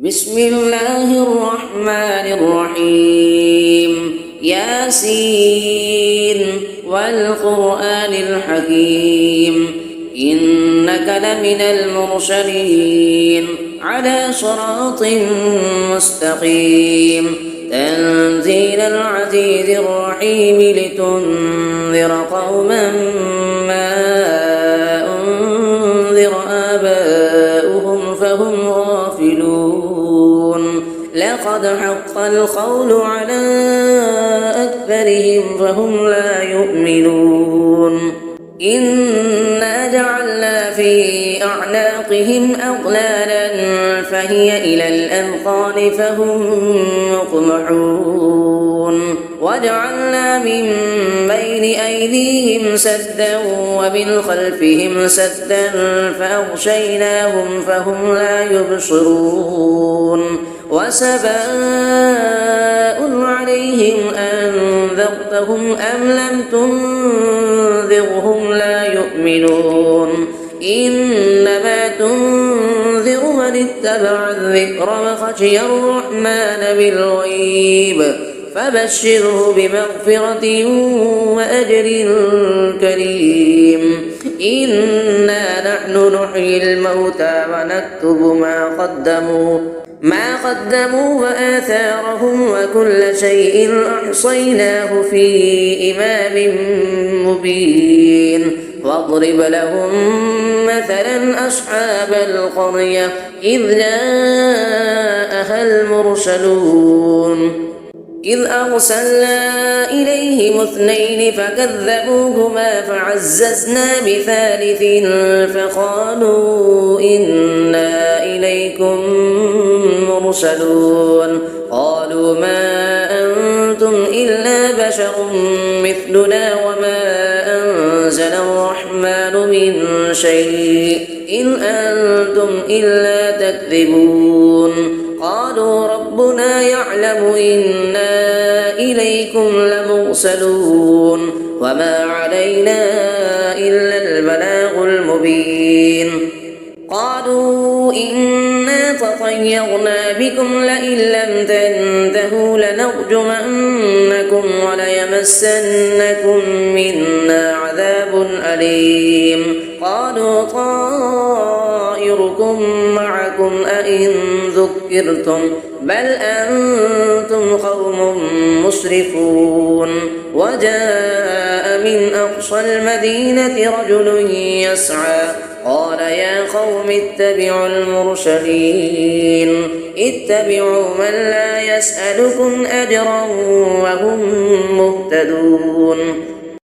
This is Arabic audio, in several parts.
بسم الله الرحمن الرحيم ياسين والقرآن الحكيم إنك لمن المرسلين على صراط مستقيم تنزيل العزيز الرحيم لتنذر قوما ما أنذر آباؤهم فهم غافلون لقد حق القول على أكثرهم فهم لا يؤمنون إنا جعلنا في أعناقهم أغلالا فهي إلى الأذقان فهم مقمحون وجعلنا من بين أيديهم سدا ومن خلفهم سدا فأغشيناهم فهم لا يبصرون وسواء عليهم أنذرتهم أم لم تنذرهم لا يؤمنون إنما تنذر من اتبع الذكر وخشي الرحمن بالغيب فبشره بمغفرة وأجر كريم إنا نحن نحيي الموتى ونكتب ما قدموا وآثارهم وكل شيء أحصيناه في إمام مبين واضرب لهم مثلا أصحاب القرية إذ جاءها المرسلون إذ أرسلنا إليهم اثنين فكذبوهما فعززنا بثالث فقالوا إنا إليكم مرسلون قالوا ما أنتم إلا بشر مثلنا وما أنزل الرحمن من شيء إن أنتم إلا تكذبون قالوا ربنا يعلم إنا إليكم لمرسلون وما علينا إلا البلاغ المبين قالوا إنا تطيرنا بكم لئن لم تنتهوا لنرجمنكم وليمسنكم منا عذاب أليم قالوا طائركم معكم أئن ذكرتم بل أنتم قوم مسرفون وجاء من أقصى المدينة رجل يسعى قال يا قوم اتبعوا المرسلين اتبعوا من لا يسألكم أجرا وهم مهتدون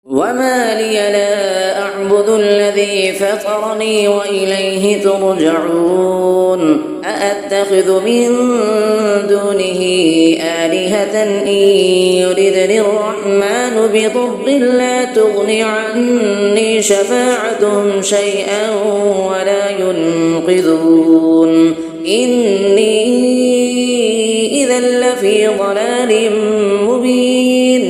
وما لي لا أعبد الذي فطرني وإليه ترجعون أأتخذ من دونه آلهة إن يردني الرحمن بضر لا تغن عني شفاعتهم شيئا ولا ينقذون إني إذا لفي ضلال مبين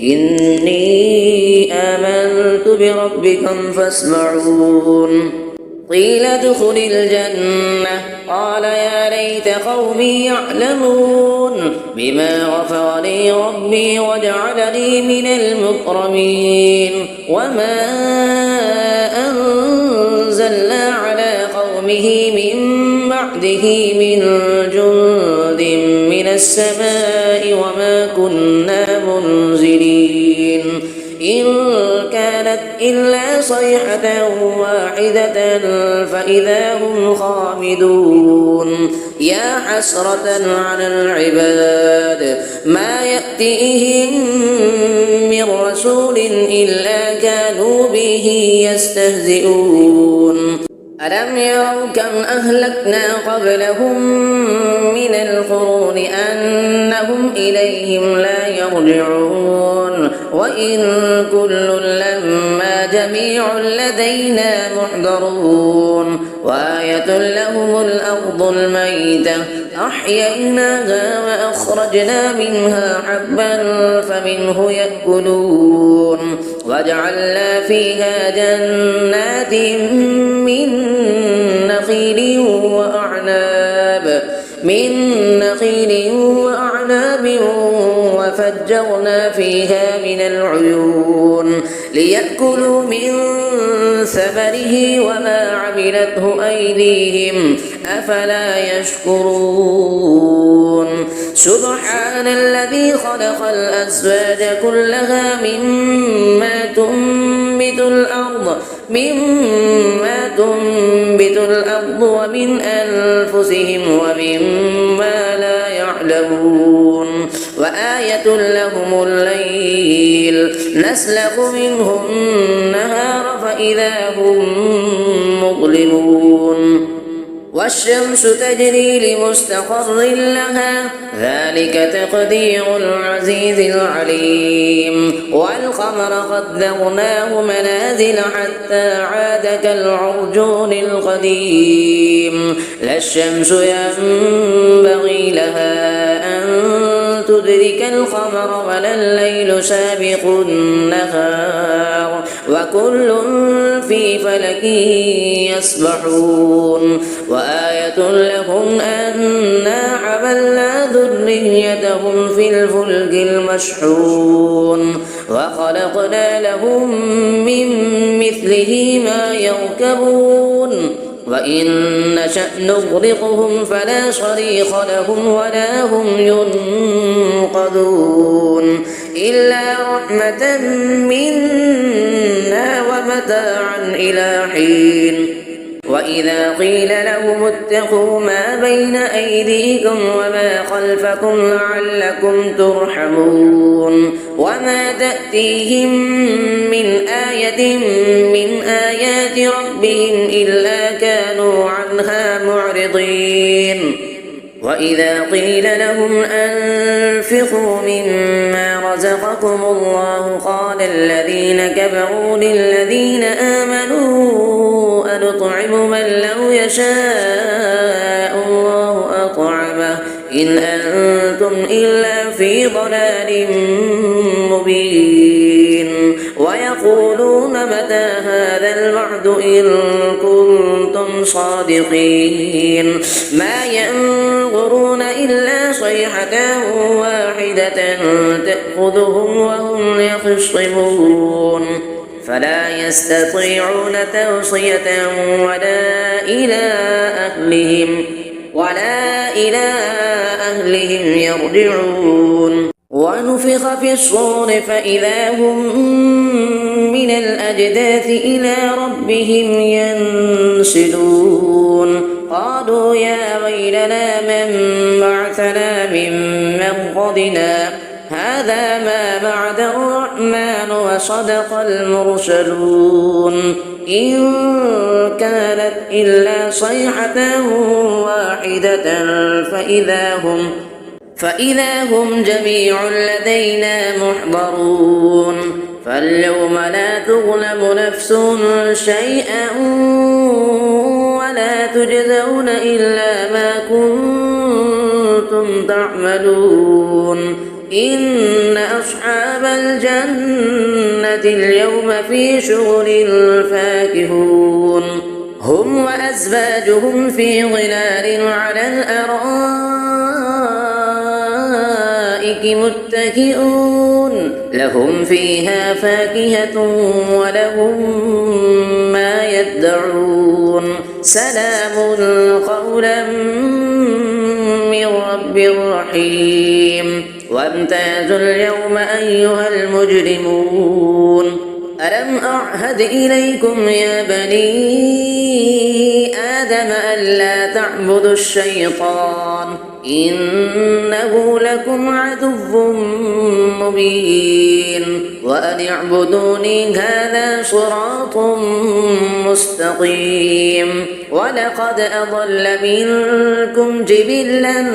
إني آمنت بربكم فاسمعون قيل ادخل الجنة قال يا ليت قومي يعلمون بما غفر لي ربي وجعلني من المكرمين وما أنزلنا على قومه من بعده من جند من السماء وما كنا منزلين إن كانت إلا صيحة واحدة فإذا هم خامدون يا حسرة على العباد ما يأتيهم من رسول إلا كانوا به يستهزئون ألم يروا كم أهلكنا قبلهم من القرون أنهم إليهم لا يرجعون وإن كل لما جميع لدينا محضرون وآية لهم الأرض الميتة أحييناها وأخرجنا منها حبا فمنه يأكلون وجعلنا فيها جنات من نخيل وأعناب من نخيل وأعناب وفجرنا فيها من العيون ليأكلوا من ثمره وما عملته أيديهم أفلا يشكرون سبحان الذي خلق الأزواج كلها مما تنبت الأرض ومن أنفسهم ومما لا يعلمون وآية لهم الليل نسلخ منه النهار فإذا هم مظلمون والشمس تجري لمستقر لها ذلك تقدير العزيز العليم والقمر قدرناه منازل حتى عاد كالعرجون القديم لا الشمس ينبغي لها أن تدرك القمر ولا الليل سابق النهار وكل في فلك يسبحون وآية لهم أنا حملنا ذريتهم في الفلك المشحون وخلقنا لهم من مثله ما يركبون وإن نشأ نغرقهم فلا صريخ لهم ولا هم ينقذون إلا رحمة منا ومتاعا إلى حين وإذا قيل لهم اتقوا ما بين أيديكم وما خلفكم لعلكم ترحمون وما تأتيهم من آية من آيات ربهم إلا كانوا عنها معرضين وإذا قيل لهم أنفقوا مما رزقكم الله قال الذين كفروا للذين آمنوا أنطعم من لو يشاء الله أطعمه إن أنتم إلا في ضلال مبين ويقولون متى هذا الوعد إن كنتم صادقين ما ينظرون إلا صيحة واحدة تأخذهم وهم يخصمون فلا يستطيعون توصية ولا إلى أهلهم يرجعون ونفخ في الصور فإذا هم من الأجداث إلى ربهم ينسلون قالوا يا ويلنا من بعثنا من مرقدنا هذا ما بعد الرحمن وصدق المرسلون إن كانت إلا صيحة واحدة فإذا هم جميع لدينا محضرون فاليوم لا تظلم نفس شيئا ولا تجزون إلا ما كنتم تعملون إن أصحاب الجنة اليوم في شغل فاكهون هم وأزواجهم في ظلال على الأرائك متكئون لهم فيها فاكهة ولهم ما يدعون سلام قولا من رب رحيم وامتازوا اليوم أيها المجرمون ألم أعهد إليكم يا بني آدم ألا تعبدوا الشيطان إنه لكم عدو مبين وأن اعبدوني هذا صراط مستقيم ولقد أضل منكم جبلا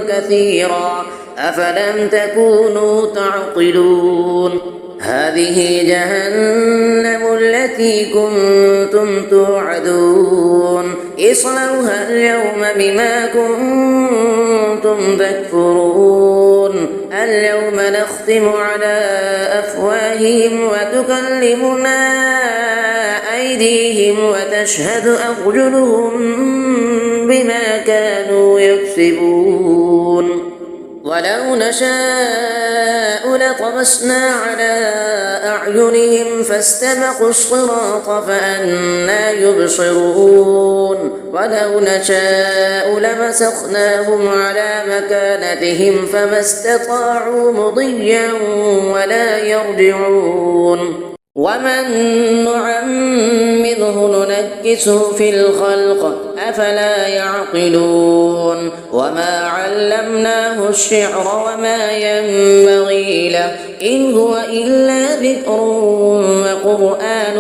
كثيرا أفلم تكونوا تعقلون هذه جهنم التي كنتم توعدون اصلوها اليوم بما كنتم تكفرون اليوم نختم على أفواههم وتكلمنا أيديهم وتشهد أرجلهم بما كانوا يكسبون ولو نشاء لطمسنا على أعينهم فاستبقوا الصراط فأنى يبصرون ولو نشاء لمسخناهم على مكانتهم فما استطاعوا مضيا ولا يرجعون ومن نعمره ننكسه في الخلق أفلا يعقلون وما علمناه الشعر وما ينبغي له إن هو إلا ذكر وقرآن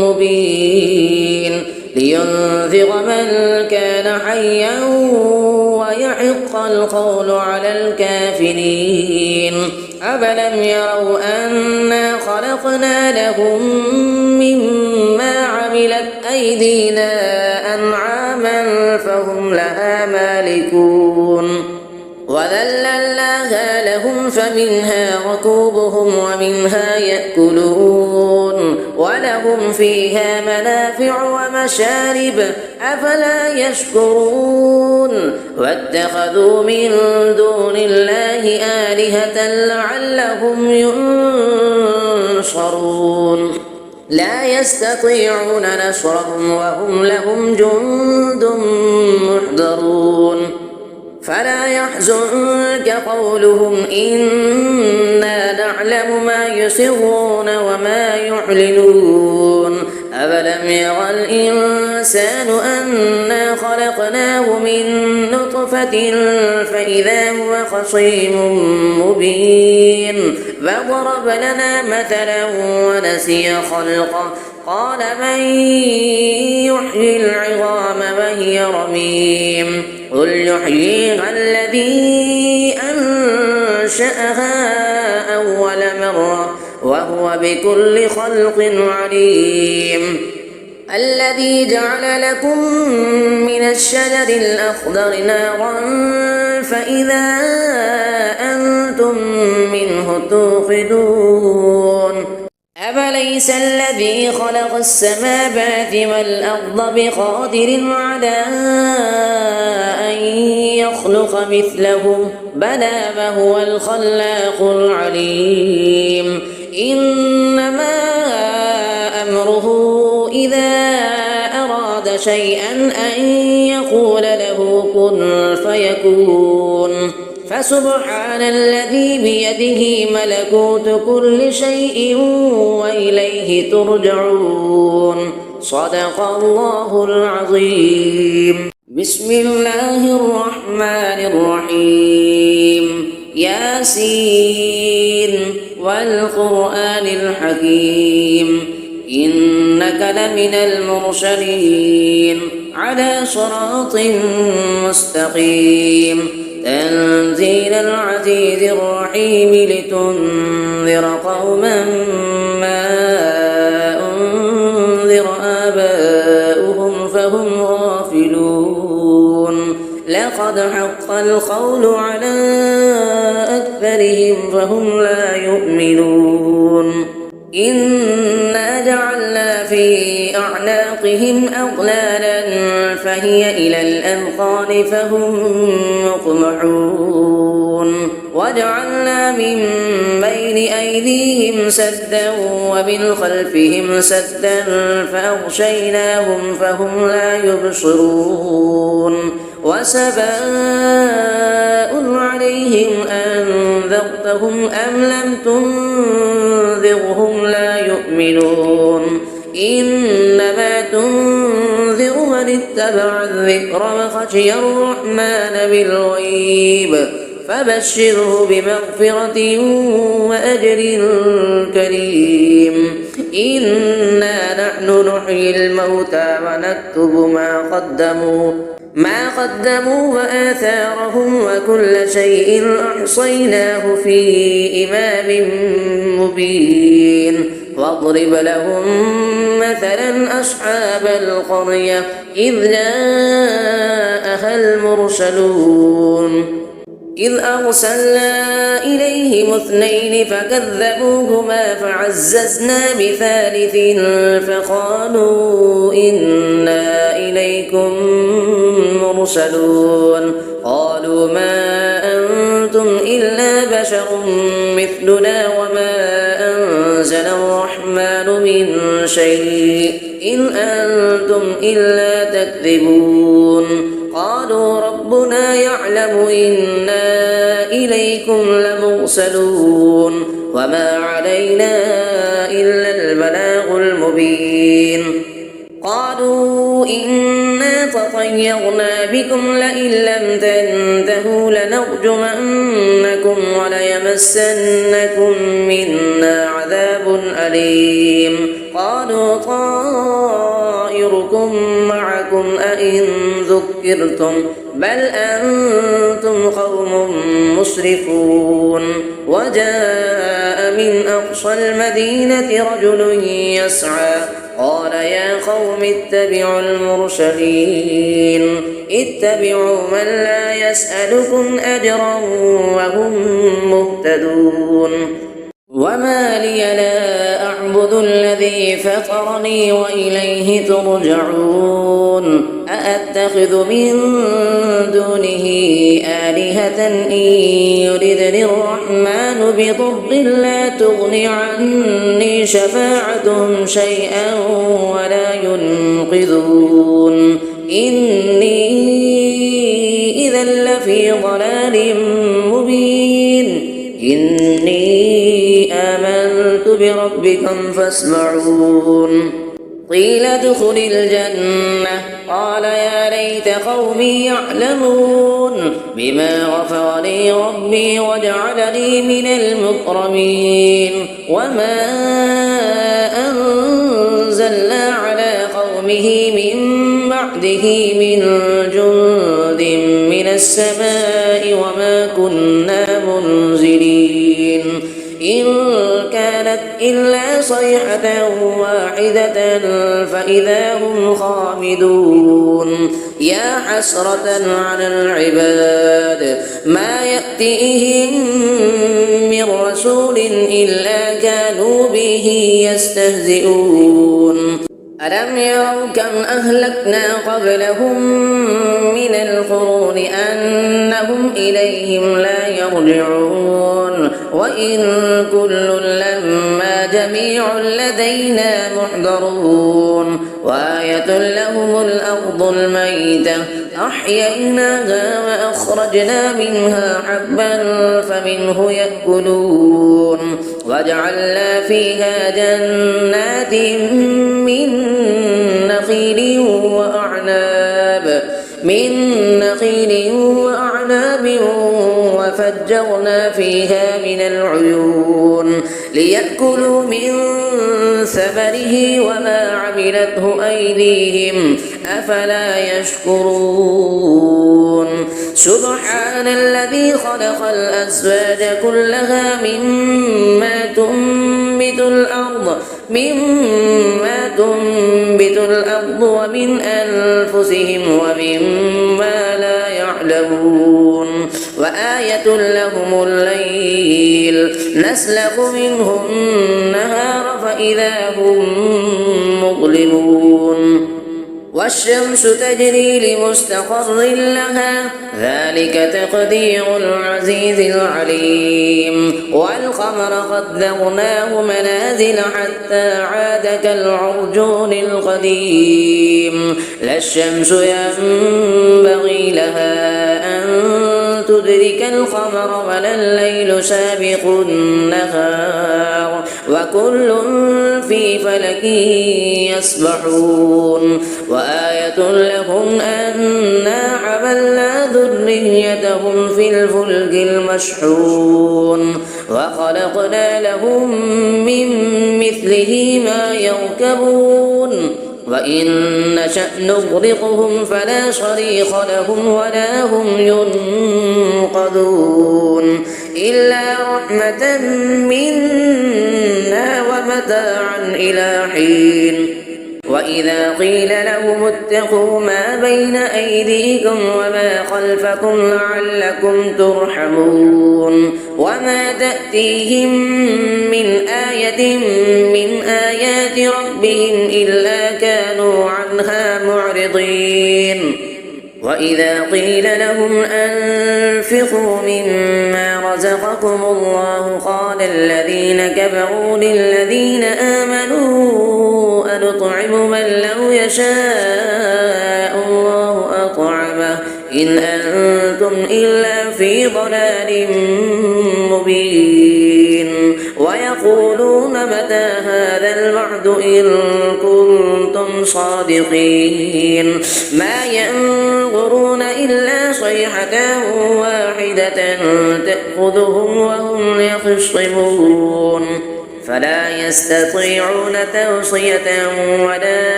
مبين لينذر من كان حيا ويحق القول على الكافرين أفلم يروا أنا خلقنا لهم مما عملت أيدينا أنعاما فهم لها مالكون وذللناها لهم فمنها ركوبهم ومنها يأكلون ولهم فيها منافع ومشارب أفلا يشكرون واتخذوا من دون الله آلهة لعلهم ينصرون لا يستطيعون نصرهم وهم لهم جند محضرون فلا يحزنك قولهم إنا نعلم ما يسرون وما يعلنون أفلم يرى الإنسان أنا خلقناه من نطفة فإذا هو خصيم مبين فضرب لنا مثلا ونسي خلقه قال من يحيي العظام وهي رميم قل يحييها الذي أنشأها أول مرة وهو بكل خلق عليم الذي جعل لكم من الشجر الأخضر نارا فإذا أنتم منه توقدون أفليس الذي خلق السماوات والأرض بقادر على أن يخلق مثلهم بلى وهو الخلاق العليم إنما أمره إذا أراد شيئا أن يقول له كن فيكون فسبحان الذي بيده ملكوت كل شيء وإليه ترجعون صدق الله العظيم بسم الله الرحمن الرحيم ياسين والقرآن الحكيم إنك لمن المرسلين على صراط مستقيم تنزيل العزيز الرحيم لتنذر قوما ما أنذر آباؤهم فهم غافلون لقد حق القول على أكثرهم فهم لا يؤمنون إنا جعلنا في أعناقهم أغلالا فهي إلى الأذقان فهم مقمحون وجعلنا من بين أيديهم سدا ومن خلفهم سدا فأغشيناهم فهم لا يبصرون وسواء عليهم أنذرتهم أم لم تنذرهم لا يؤمنون إنما تنذر من اتبع الذكر وخشي الرحمن بالغيب فبشره بمغفرة وأجر كريم إنا نحن نحيي الموتى ونكتب ما قدموا وآثارهم وكل شيء أحصيناه في إمام مبين واضرب لهم مثلا أصحاب القرية إذ جاءها المرسلون إذ أرسلنا إليهم اثنين فكذبوهما فعززنا بثالث فقالوا إنا إليكم مرسلون قالوا ما أنتم إلا بشر مثلنا وما أنزل الرحمن من شيء إن أنتم إلا تكذبون قالوا ربنا يعلم إنا إليكم لمرسلون وما علينا إلا البلاغ المبين قالوا إنا تطيرنا بكم لئن لم تنتهوا لنرجمنكم وليمسنكم منا عذاب أليم قالوا طائركم معكم أئن ذكرتم بل أنتم قوم مسرفون وجاء من أقصى المدينة رجل يسعى قال يا قوم اتبعوا المرسلين اتبعوا من لا يسألكم أجرا وهم مهتدون وما لي لا أعبد الذي فطرني وإليه ترجعون أأتخذ من دونه آلهة إن يردني الرحمن بضر لا تغن عني شفاعتهم شيئا ولا ينقذون إني إذا لفي ضلال مبين إني آمنت بربكم فاسمعون قيل ادخل الجنة قال يا ليت قومي يعلمون بما غفر لي ربي وجعلني من المكرمين وما أنزلنا على قومه من بعده من جند من السماء وما كنا منزلين إن كانت إلا صيحة واحدة فإذا هم خامدون يا حسرة على العباد ما يأتيهم من رسول إلا كانوا به يستهزئون ألم يروا كم أهلكنا قبلهم من القرون أنهم إليهم لا يرجعون وإن كل لما جميع لدينا محضرون وآية لهم الأرض الميتة أحييناها وأخرجنا منها حبا فمنه يأكلون وجعلنا فيها جنات من نخيل وأعناب وفجرنا فيها من العيون ليأكلوا من ثمره وما عملته أيديهم أفلا يشكرون سبحان الذي خلق الأزواج كلها مما تنبت الأرض ومن أنفسهم ومما لا يعلمون وآية لهم الليل نسلخ منه النهار فإذا هم مظلمون والشمس تجري لمستقر لها ذلك تقدير العزيز العليم والقمر قدرناه منازل حتى عاد كالعرجون القديم لا الشمس ينبغي لها أن تدرك القمر ولا الليل سابق النهار وكل في فلك يسبحون وآية لهم أنا حملنا ذريتهم في الفلك المشحون وخلقنا لهم من مثله ما يركبون وإن نشأ نغرقهم فلا صريخ لهم ولا هم ينقذون إلا رحمة منا ومتاعا إلى حين وإذا قيل لهم اتقوا ما بين أيديكم وما خلفكم لعلكم ترحمون وما تأتيهم من آية من آيات ربهم إلا كانوا عنها معرضين وإذا قيل لهم أنفقوا مما رزقكم الله قال الذين كفروا للذين آمنوا أنطعم من لو يشاء الله أطعمه إن أنتم إلا في ضلال مبين ويقولون متى هذا الوعد إن كنتم صادقين ما ينظرون إلا صيحة واحدة تأخذهم وهم يخصمون فلا يستطيعون توصية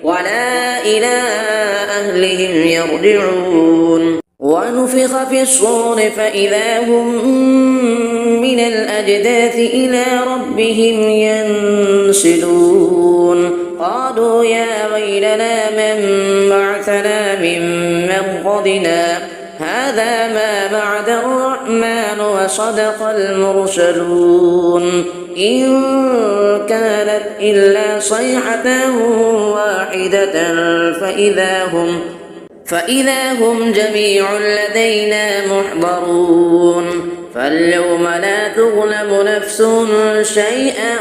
ولا إلى أهلهم يرجعون ونفخ في الصور فإذا هم من الأجداث إلى ربهم ينسلون قالوا يا ويلنا من بعثنا من مرقدنا هذا ما بعد الرحمن وصدق المرسلون إن كانت إلا صيحة واحدة فإذا هم جميع لدينا محضرون فاليوم لا تظلم نفس شيئا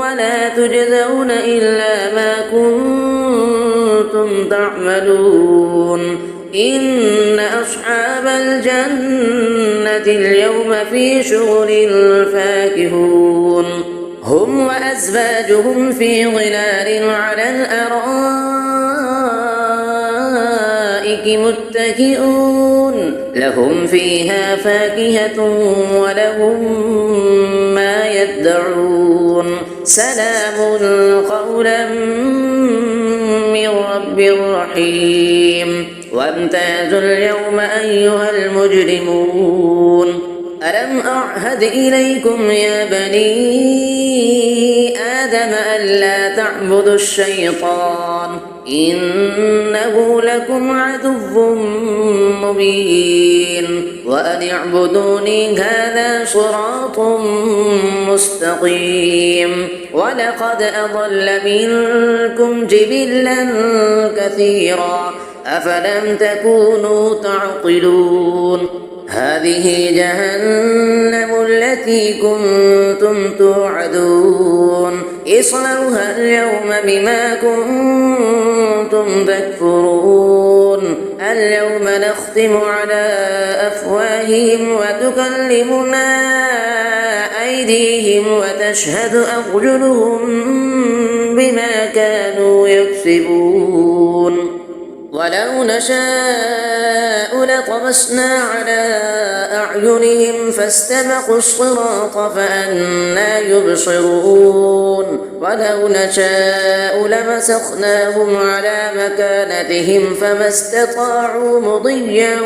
ولا تجزون إلا ما كنتم تعملون إن أصحاب الجنة اليوم في شغل فاكهون هم وأزواجهم في ظلال على الأرائك متكئون لهم فيها فاكهة ولهم ما يدعون سلام قولا من رب رحيم وامتازوا اليوم أيها المجرمون ألم أعهد إليكم يا بني آدم ألا تعبدوا الشيطان إنه لكم عدو مبين وأن اعبدوني هذا صراط مستقيم ولقد أضل منكم جبلا كثيرا أفلم تكونوا تعقلون هذه جهنم التي كنتم توعدون اصلوها اليوم بما كنتم تكفرون اليوم نختم على أفواههم وتكلمنا أيديهم وتشهد أرجلهم بما كانوا يكسبون ولو نشاء لطمسنا على أعينهم فاستبقوا الصراط فأنى يبصرون ولو نشاء لمسخناهم على مكانتهم فما استطاعوا مضيا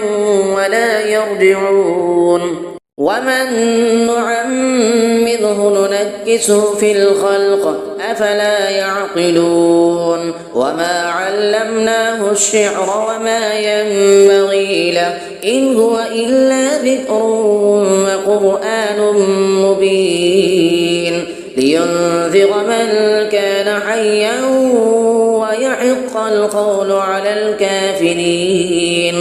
ولا يرجعون ومن نعمره ننكسه في الخلق أفلا يعقلون وما علمناه الشعر وما ينبغي له إن هو إلا ذكر وقرآن مبين لينذر من كان حيا ويحق القول على الكافرين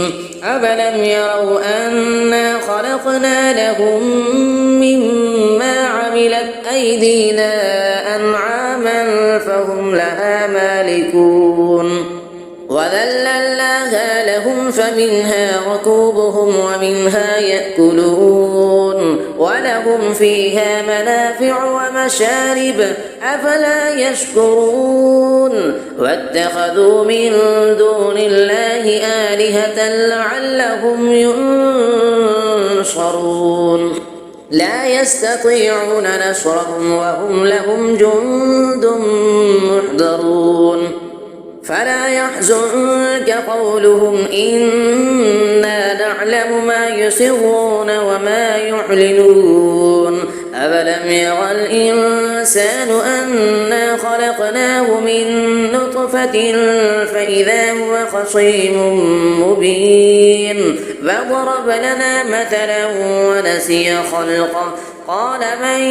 أفلم يروا أنا خلقنا لهم مما عملت أيدينا أنعاما فهم لها مالكون وذللناها لهم فمنها ركوبهم ومنها يأكلون ولهم فيها منافع ومشارب أفلا يشكرون واتخذوا من دون الله آلهة لعلهم ينصرون لا يستطيعون نصرهم وهم لهم جند محضرون فلا يحزنك قولهم إنا نعلم ما يسرون وما يعلنون أَوَلَمْ يَرَ الْإِنسَانُ أَنَّا خَلَقْنَاهُ مِن نُّطْفَةٍ فَإِذَا هُوَ خَصِيمٌ مُّبِينٌ وَضَرَبَ لَنَا مَثَلًا وَنَسِيَ خَلْقَهُ قَالَ مَن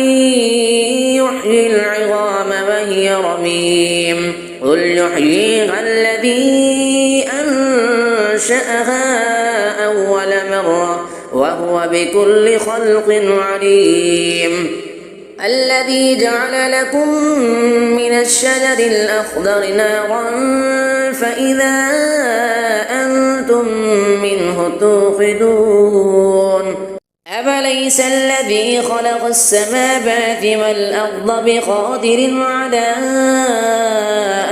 يُحْيِي الْعِظَامَ وَهِيَ رَمِيمٌ قُلْ يُحْيِيهَا الَّذِي أَنشَأَهَا أَوَّلَ مَرَّةٍ وهو بكل خلق عليم الذي جعل لكم من الشجر الأخضر نارا فإذا أنتم منه توقدون أفليس الذي خلق السماوات والأرض بقادر على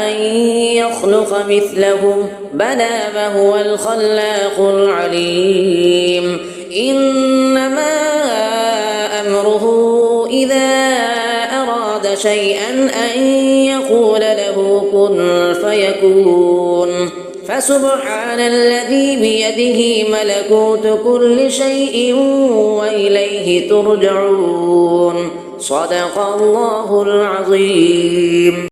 أن يخلق مثلهم بلى وهو الخلاق العليم إنما أمره إذا أراد شيئا أن يقول له كن فيكون فسبحان الذي بيده ملكوت كل شيء وإليه ترجعون صدق الله العظيم.